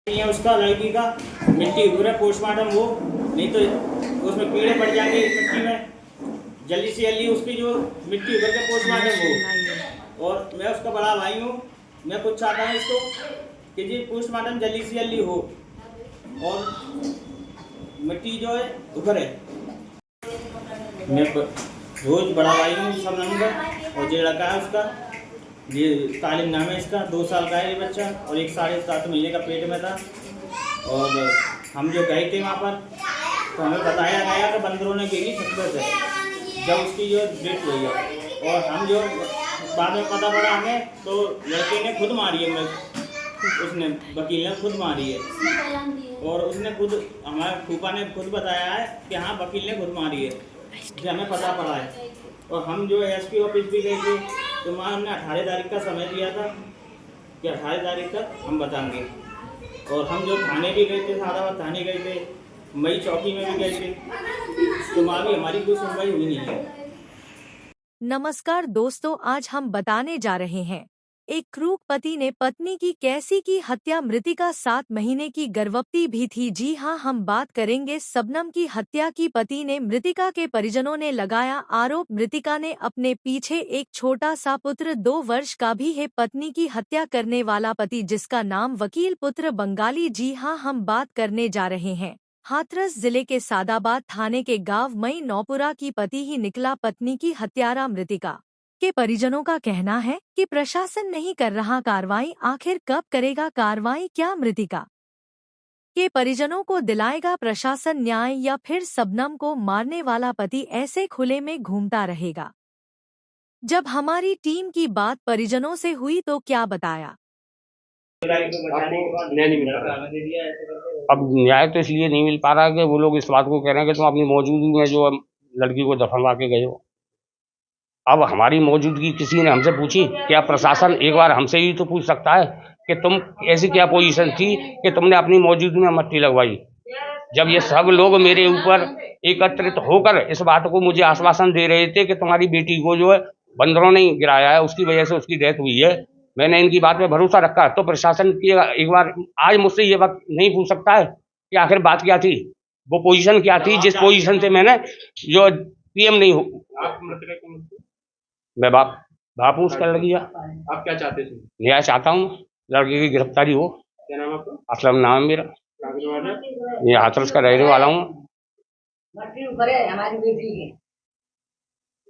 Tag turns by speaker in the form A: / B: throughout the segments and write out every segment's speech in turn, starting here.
A: है उसका लड़की का मिट्टी पूरा पोस्टमार्टम हो, नहीं तो उसमें कीड़े पड़ जाएंगे मिट्टी में। जल्दी से जल्दी उसकी जो मिट्टी उभर के पोस्टमार्टम हो। और मैं उसका बड़ा भाई हूँ, मैं कुछ चाहता हूँ इसको कि जी पोस्टमार्टम जल्दी से जल्दी हो और मिट्टी जो है उभरे। मैं रोज बड़ा भाई हूँ सब नंबर। और जो लड़का है उसका ये तालिम नाम है इसका, 2 साल का है ये बच्चा और 1 साढ़े 7 महीने का पेट में था। और हम जो गए थे वहाँ पर तो हमें बताया गया कि बंदरों ने घेरी छत्तर से जब उसकी जो डेथ हुई है। और हम जो बाद में पता पड़ा हमें तो लड़के ने खुद मारी है, उसने वकील ने खुद मारी है। और उसने खुद हमारे फूफा ने खुद बताया है कि हाँ वकील ने खुद मारी है, जो हमें पता पड़ा है। और हम जो एसपी ऑफिस भी गए थे तो वहाँ हमने 18 तारीख का समय दिया था कि 18 तारीख तक हम बताएंगे। और हम जो थाने भी गए थे, सादाबाद थाने गए थे, मई चौकी में भी गए थे, तो वहाँ भी हमारी कोई सुनवाई हुई नहीं है।
B: नमस्कार दोस्तों, आज हम बताने जा रहे हैं एक क्रूर पति ने पत्नी की कैसी की हत्या। मृतिका 7 महीने की गर्भवती भी थी। जी हां, हम बात करेंगे शबनम की हत्या की। पति ने मृतिका के परिजनों ने लगाया आरोप। मृतिका ने अपने पीछे एक छोटा सा पुत्र 2 वर्ष का भी है। पत्नी की हत्या करने वाला पति, जिसका नाम वकील पुत्र बंगाली। जी हां, हम बात करने जा रहे हैं हाथरस जिले के सादाबाद थाने के गांव मई नौपुरा की। पति ही निकला पत्नी की हत्यारा। मृतिका के परिजनों का कहना है कि प्रशासन नहीं कर रहा कार्रवाई। आखिर कब करेगा कार्रवाई? क्या मृतिका के परिजनों को दिलाएगा प्रशासन न्याय, या फिर शबनम को मारने वाला पति ऐसे खुले में घूमता रहेगा? जब हमारी टीम की बात परिजनों से हुई तो क्या बताया?
C: अब न्याय तो इसलिए नहीं मिल पा रहा कि वो लोग इस बात को कह रहे हैं कि तुम अपनी मौजूदगी में जो लड़की को दफनवा के गए हो। अब हमारी मौजूदगी किसी ने हमसे पूछी? क्या प्रशासन एक बार हमसे ही तो पूछ सकता है कि तुम ऐसी क्या पोजीशन थी कि तुमने अपनी मौजूदगी में मट्टी लगवाई? जब ये सब लोग मेरे ऊपर एकत्रित होकर इस बात को मुझे आश्वासन दे रहे थे कि तुम्हारी बेटी को जो है बंदरों ने गिराया है, उसकी वजह से उसकी डेथ हुई है, मैंने इनकी बात में भरोसा रखा। तो प्रशासन की एक बार आज मुझसे ये बात नहीं पूछ सकता है कि आखिर बात क्या थी, वो पोजीशन क्या थी जिस पोजीशन से मैंने जो पीएम नहीं हो। मैं बापू उसका लड़की।
D: आप क्या चाहते थे?
C: न्याय चाहता हूँ, लड़की की गिरफ्तारी हो।
D: क्या नाम आपका?
C: असलम नाम है मेरा।
D: कहाँ के वाले?
C: ये हाथरस का रहने वाला हूँ।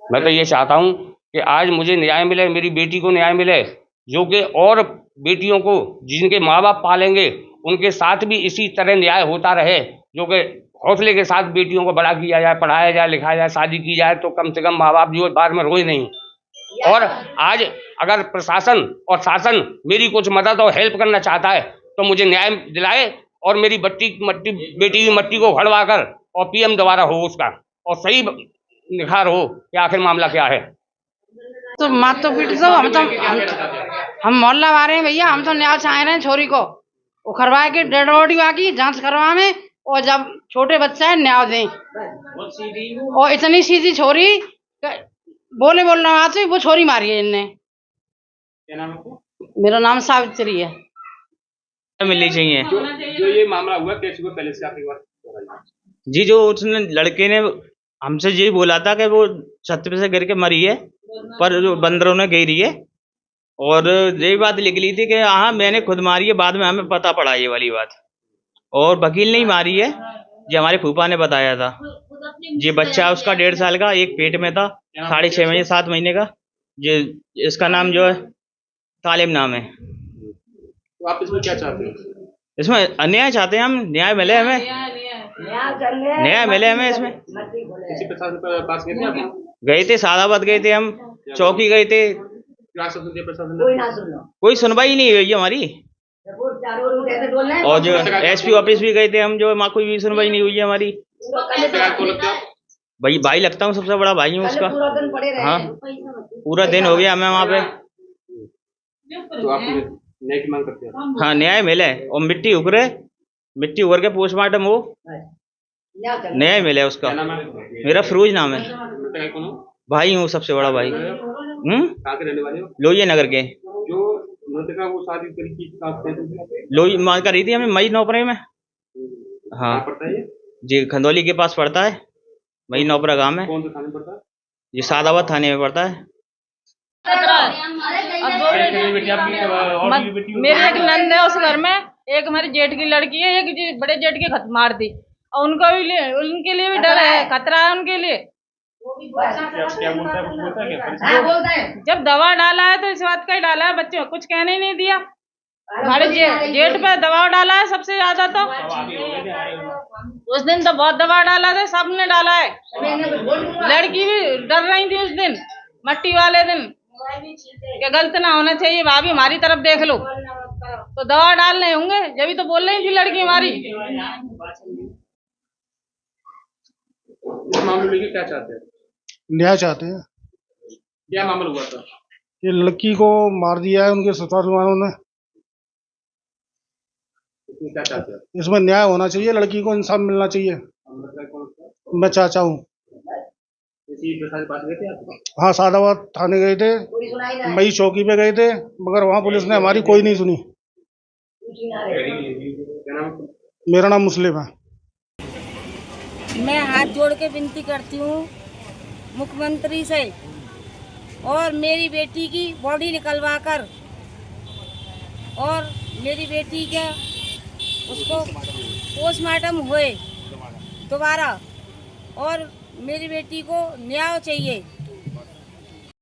C: मैं तो ये चाहता हूँ कि आज मुझे न्याय मिले, मेरी बेटी को न्याय मिले, जो कि और बेटियों को जिनके माँ बाप पालेंगे उनके साथ भी इसी तरह न्याय होता रहे, जो कि हौसले के साथ बेटियों को बड़ा किया जाए, पढ़ाया जाए, लिखाया जाए, शादी की जाए, तो कम से कम माँ बाप जो बाद में रोए नहीं। और आज अगर प्रशासन और शासन मेरी कुछ मदद और हेल्प करना चाहता है तो मुझे न्याय दिलाए और मेरी बेटी की मट्टी को घड़वा कर और पीएम दोबारा हो उसका, और सही निखार हो कि आखिर मामला क्या है।
E: तो मात तो पीट दो। हम मोहल्ला वाले हैं भैया, हम तो न्याय चाह रहे हैं। छोरी को उखरवा के डेड बॉडी बाकी जांच करवा में, और जब छोटे बच्चा है न्याय दें। और इतनी सीधी छोरी बोल रहा आती, वो छोरी मारी है इनने।
D: क्या नाम आपको?
E: मेरा नाम सावित्री है।
A: मिलनी चाहिए
D: जो ये मामला हुआ कैसे हुआ, पहले से आप एक बार बताइए।
A: जी। जो उसने लड़के ने हमसे ये बोला था कि वो छत पे से गिर के मरी है, पर जो बंदरों ने घेरी है। और यही बात लिख ली थी कि हाँ मैंने खुद मारी है, बाद में हमें पता पड़ा ये वाली बात। और वकील नहीं मारी है, जो हमारे फूफा ने बताया था। ये बच्चा उसका 1.5 साल का, एक पेट में था, 6.5 महीने 7 महीने का। ये इसका नाम जो है तालिम नाम है।
D: तो आप इसमें क्या चाहते हो?
A: इसमें अन्याय चाहते हैं हम, न्याय मिले हमें, न्याय मिले हमें इसमें।
D: किसी प्रशासन के पास गए थे आप?
A: गए थे, सादाबाद गए थे, हम चौकी गए थे,
D: क्या आश्वासन दिया प्रशासन ने?
A: कोई सुनवाई नहीं हुई हमारी। और जो एसपी ऑफिस भी गए थे हम, जो वहाँ कोई भी सुनवाई नहीं हुई है हमारी।
D: को लगता है?
A: भाई लगता हूँ, सबसे बड़ा भाई हूँ उसका। हाँ, पूरा दिन हो गया हमें वहाँ पे।
D: तो आप न्याय की मांग करते हैं?
A: हाँ, न्याय मिले और मिट्टी उभर के पोस्टमार्टम हो, न्याय मिले उसका।
D: क्या नाम है?
A: मेरा फिरोज नाम है,
D: मृतक कौन हो?
A: भाई हूँ, सबसे बड़ा भाई।
D: कहाँ के रहने वाले हो?
A: लोहिया नगर के।
D: जो मृतका वो शादी की
A: लोई माँ करी थी हमें मई नौपरे में। हाँ
D: पड़ता है
A: जी, खंदौली के पास पड़ता है, मई नौपरा गांव में।
D: कौन सा थाने पड़ता है?
A: ये सादाबाद थाने में पड़ता है।
F: मेरे एक नंद है उस घर में, एक हमारी जेठ की लड़की है, एक बड़े जेठ की मार दी, और उनको भी उनके लिए भी डर है, खतरा है उनके लिए। जब दवा डाला है तो इस बात का ही डाला है, बच्चे कुछ कहने ही नहीं दिया। हमारे जेठ पे दबाव डाला है सबसे ज्यादा, तो उस दिन तो बहुत दबाव डाला था, सबने डाला है। लड़की भी डर रही थी उस दिन, मट्टी वाले दिन, कि गलत ना होना चाहिए, भाभी हमारी तरफ देख लो, तो दवा डाल रहे होंगे, जब भी तो बोल रही थी लड़की हमारी।
D: इस मामले लेके क्या चाहते हैं?
G: न्याय चाहते हैं।
D: क्या मामला हुआ था?
G: ये लड़की को मार दिया है उनके ससुराल वालों ने।
D: इसमें क्या चाहते हैं?
G: इसमें न्याय होना चाहिए, लड़की को इंसाफ मिलना चाहिए। मैं चाचा हूँ।
D: इसी प्रसाद के पास गए थे आप?
G: हाँ, सादाबाद थाने गए थे, मई चौकी पे गए थे, मगर वहाँ पुलिस ने हमारी कोई नहीं सुनी।
D: क्या नाम?
G: मेरा नाम मुस्लिम है।
H: मैं हाथ जोड़ के विनती करती हूँ मुख्यमंत्री से, और मेरी बेटी की बॉडी निकलवा कर, और मेरी बेटी का उसको पोस्टमार्टम होए दोबारा, और मेरी बेटी को न्याय चाहिए।